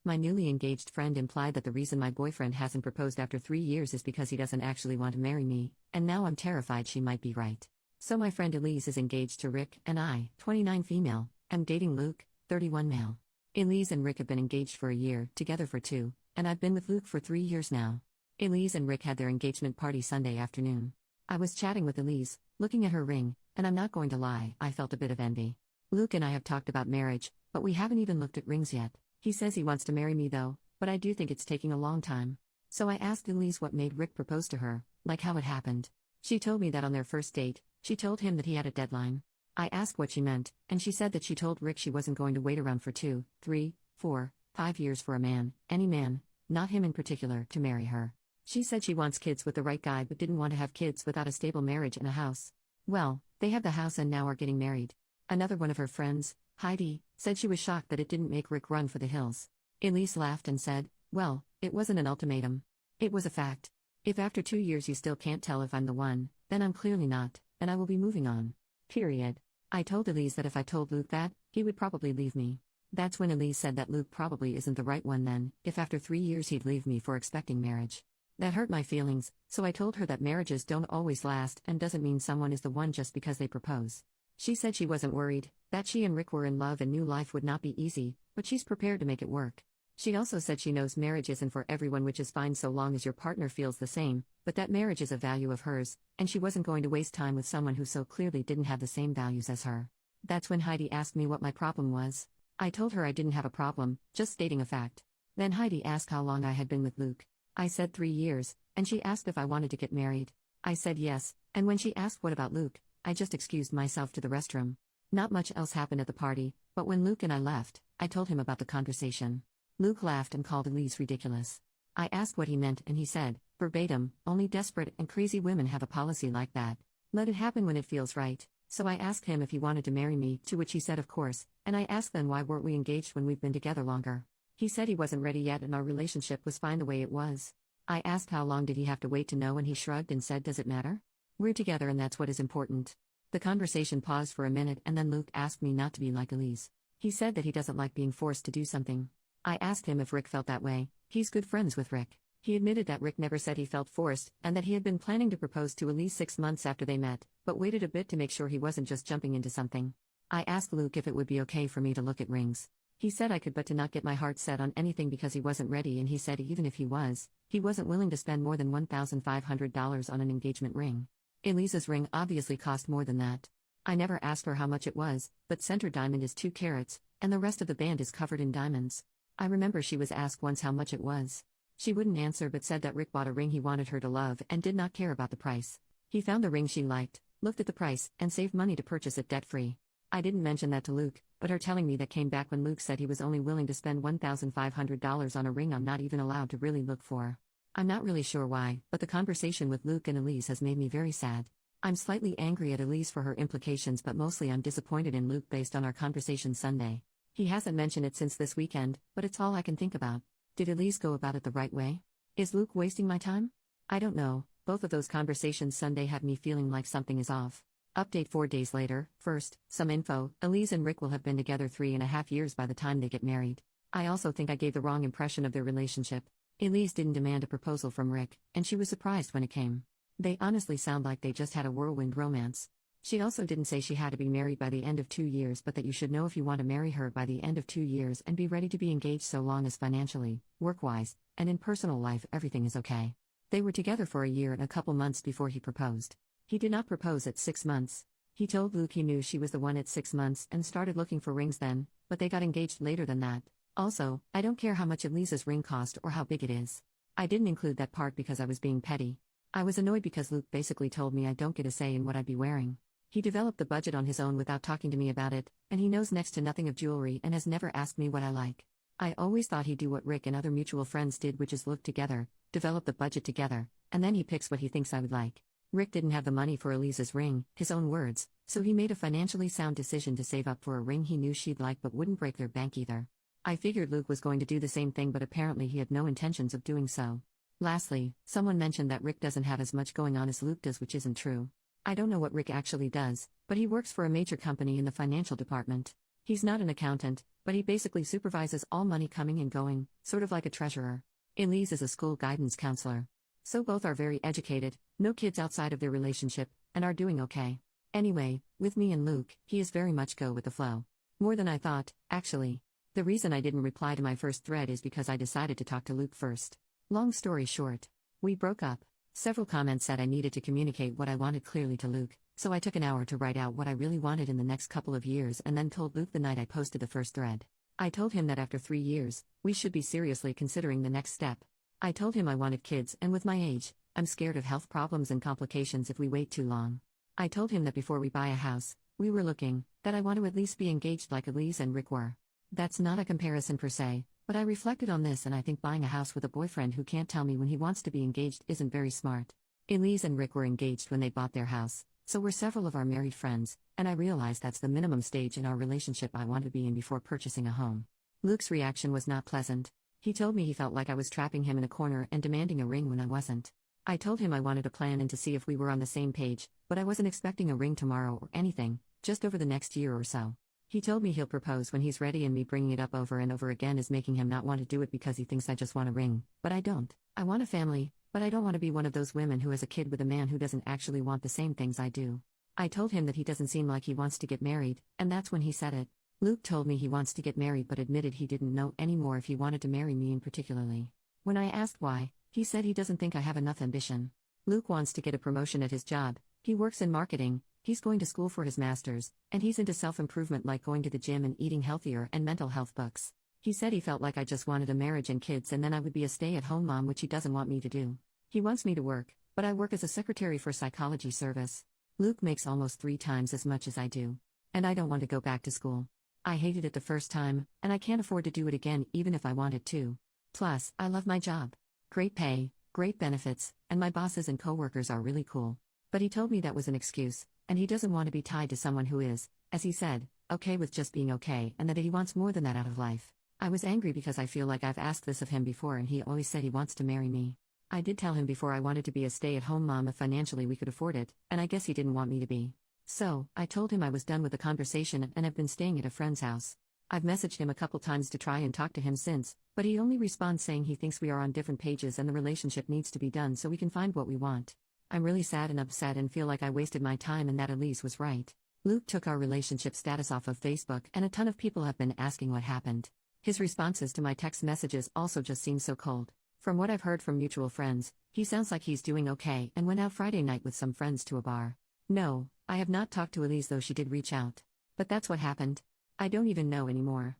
My newly engaged friend implied that the reason my boyfriend hasn't proposed after 3 years is because he doesn't actually want to marry me, and now I'm terrified she might be right. So my friend Elise is engaged to Rick, and I, 29 female, am dating Luke, 31 male. Elise and Rick have been engaged for a year, together for 2, and I've been with Luke for 3 years now. Elise and Rick had their engagement party Sunday afternoon. I was chatting with Elise, looking at her ring, and I'm not going to lie, I felt a bit of envy. Luke and I have talked about marriage, but we haven't even looked at rings yet. He says he wants to marry me though, but I do think it's taking a long time. So I asked Elise what made Rick propose to her, like how it happened. She told me that on their first date, she told him that he had a deadline. I asked what she meant, and she said that she told Rick she wasn't going to wait around for 2, 3, 4, 5 years for a man, any man, not him in particular, to marry her. She said she wants kids with the right guy but didn't want to have kids without a stable marriage and a house. Well, they have the house and now are getting married. Another one of her friends, Heidi, said she was shocked that it didn't make Rick run for the hills. Elise laughed and said, well, it wasn't an ultimatum. It was a fact. If after 2 years you still can't tell if I'm the one, then I'm clearly not, and I will be moving on. Period. I told Elise that if I told Luke that, he would probably leave me. That's when Elise said that Luke probably isn't the right one then, if after 3 years he'd leave me for expecting marriage. That hurt my feelings, so I told her that marriages don't always last and doesn't mean someone is the one just because they propose. She said she wasn't worried, that she and Rick were in love and knew life would not be easy, but she's prepared to make it work. She also said she knows marriage isn't for everyone, which is fine so long as your partner feels the same, but that marriage is a value of hers, and she wasn't going to waste time with someone who so clearly didn't have the same values as her. That's when Heidi asked me what my problem was. I told her I didn't have a problem, just stating a fact. Then Heidi asked how long I had been with Luke. I said 3 years, and she asked if I wanted to get married. I said yes, and when she asked what about Luke, I just excused myself to the restroom. Not much else happened at the party, but when Luke and I left, I told him about the conversation. Luke laughed and called Elise ridiculous. I asked what he meant and he said, verbatim, only desperate and crazy women have a policy like that. Let it happen when it feels right. So I asked him if he wanted to marry me, to which he said of course, and I asked then why weren't we engaged when we've been together longer. He said he wasn't ready yet and our relationship was fine the way it was. I asked how long did he have to wait to know and he shrugged and said does it matter? We're together and that's what is important. The conversation paused for a minute and then Luke asked me not to be like Elise. He said that he doesn't like being forced to do something. I asked him if Rick felt that way. He's good friends with Rick. He admitted that Rick never said he felt forced and that he had been planning to propose to Elise 6 months after they met, but waited a bit to make sure he wasn't just jumping into something. I asked Luke if it would be okay for me to look at rings. He said I could but to not get my heart set on anything because he wasn't ready and he said even if he wasn't willing to spend more than $1,500 on an engagement ring. Elise's ring obviously cost more than that. I never asked her how much it was, but center diamond is 2 carats, and the rest of the band is covered in diamonds. I remember she was asked once how much it was. She wouldn't answer but said that Rick bought a ring he wanted her to love and did not care about the price. He found the ring she liked, looked at the price, and saved money to purchase it debt-free. I didn't mention that to Luke, but her telling me that came back when Luke said he was only willing to spend $1,500 on a ring I'm not even allowed to really look for. I'm not really sure why, but the conversation with Luke and Elise has made me very sad. I'm slightly angry at Elise for her implications but mostly I'm disappointed in Luke based on our conversation Sunday. He hasn't mentioned it since this weekend, but it's all I can think about. Did Elise go about it the right way? Is Luke wasting my time? I don't know, both of those conversations Sunday have me feeling like something is off. Update 4 days later. First, some info. Elise and Rick will have been together 3.5 years by the time they get married. I also think I gave the wrong impression of their relationship. Elise didn't demand a proposal from Rick, and she was surprised when it came. They honestly sound like they just had a whirlwind romance. She also didn't say she had to be married by the end of 2 years but that you should know if you want to marry her by the end of 2 years and be ready to be engaged so long as financially, work-wise, and in personal life everything is okay. They were together for a year and a couple months before he proposed. He did not propose at 6 months. He told Luke he knew she was the one at 6 months and started looking for rings then, but they got engaged later than that. Also, I don't care how much Elise's ring cost or how big it is. I didn't include that part because I was being petty. I was annoyed because Luke basically told me I don't get a say in what I'd be wearing. He developed the budget on his own without talking to me about it, and he knows next to nothing of jewelry and has never asked me what I like. I always thought he'd do what Rick and other mutual friends did, which is look together, develop the budget together, and then he picks what he thinks I would like. Rick didn't have the money for Elise's ring, his own words, so he made a financially sound decision to save up for a ring he knew she'd like but wouldn't break their bank either. I figured Luke was going to do the same thing but apparently he had no intentions of doing so. Lastly, someone mentioned that Rick doesn't have as much going on as Luke does, which isn't true. I don't know what Rick actually does, but he works for a major company in the financial department. He's not an accountant, but he basically supervises all money coming and going, sort of like a treasurer. Elise is a school guidance counselor. So both are very educated, no kids outside of their relationship, and are doing okay. Anyway, with me and Luke, he is very much go with the flow. More than I thought, actually. The reason I didn't reply to my first thread is because I decided to talk to Luke first. Long story short, we broke up. Several comments said I needed to communicate what I wanted clearly to Luke, so I took an hour to write out what I really wanted in the next couple of years and then told Luke the night I posted the first thread. I told him that after 3 years, we should be seriously considering the next step. I told him I wanted kids, and with my age, I'm scared of health problems and complications if we wait too long. I told him that before we buy a house, we were looking, that I want to at least be engaged like Elise and Rick were. That's not a comparison per se, but I reflected on this and I think buying a house with a boyfriend who can't tell me when he wants to be engaged isn't very smart. Elise and Rick were engaged when they bought their house, so were several of our married friends, and I realized that's the minimum stage in our relationship I want to be in before purchasing a home. Luke's reaction was not pleasant. He told me he felt like I was trapping him in a corner and demanding a ring when I wasn't. I told him I wanted to plan and to see if we were on the same page, but I wasn't expecting a ring tomorrow or anything, just over the next year or so. He told me he'll propose when he's ready, and me bringing it up over and over again is making him not want to do it because he thinks I just want a ring, but I don't. I want a family, but I don't want to be one of those women who has a kid with a man who doesn't actually want the same things I do. I told him that he doesn't seem like he wants to get married, and that's when he said it. Luke told me he wants to get married but admitted he didn't know anymore if he wanted to marry me in particularly. When I asked why, he said he doesn't think I have enough ambition. Luke wants to get a promotion at his job, he works in marketing, he's going to school for his master's, and he's into self-improvement like going to the gym and eating healthier and mental health books. He said he felt like I just wanted a marriage and kids and then I would be a stay-at-home mom, which he doesn't want me to do. He wants me to work, but I work as a secretary for psychology service. Luke makes almost 3 times as much as I do. And I don't want to go back to school. I hated it the first time, and I can't afford to do it again even if I wanted to. Plus, I love my job. Great pay, great benefits, and my bosses and coworkers are really cool. But he told me that was an excuse, and he doesn't want to be tied to someone who is, as he said, okay with just being okay, and that he wants more than that out of life. I was angry because I feel like I've asked this of him before and he always said he wants to marry me. I did tell him before I wanted to be a stay-at-home mom if financially we could afford it, and I guess he didn't want me to be. So, I told him I was done with the conversation and have been staying at a friend's house. I've messaged him a couple times to try and talk to him since, but he only responds saying he thinks we are on different pages and the relationship needs to be done so we can find what we want. I'm really sad and upset and feel like I wasted my time and that Elise was right. Luke took our relationship status off of Facebook and a ton of people have been asking what happened. His responses to my text messages also just seem so cold. From what I've heard from mutual friends, he sounds like he's doing okay and went out Friday night with some friends to a bar. No, I have not talked to Elise though she did reach out. But that's what happened. I don't even know anymore.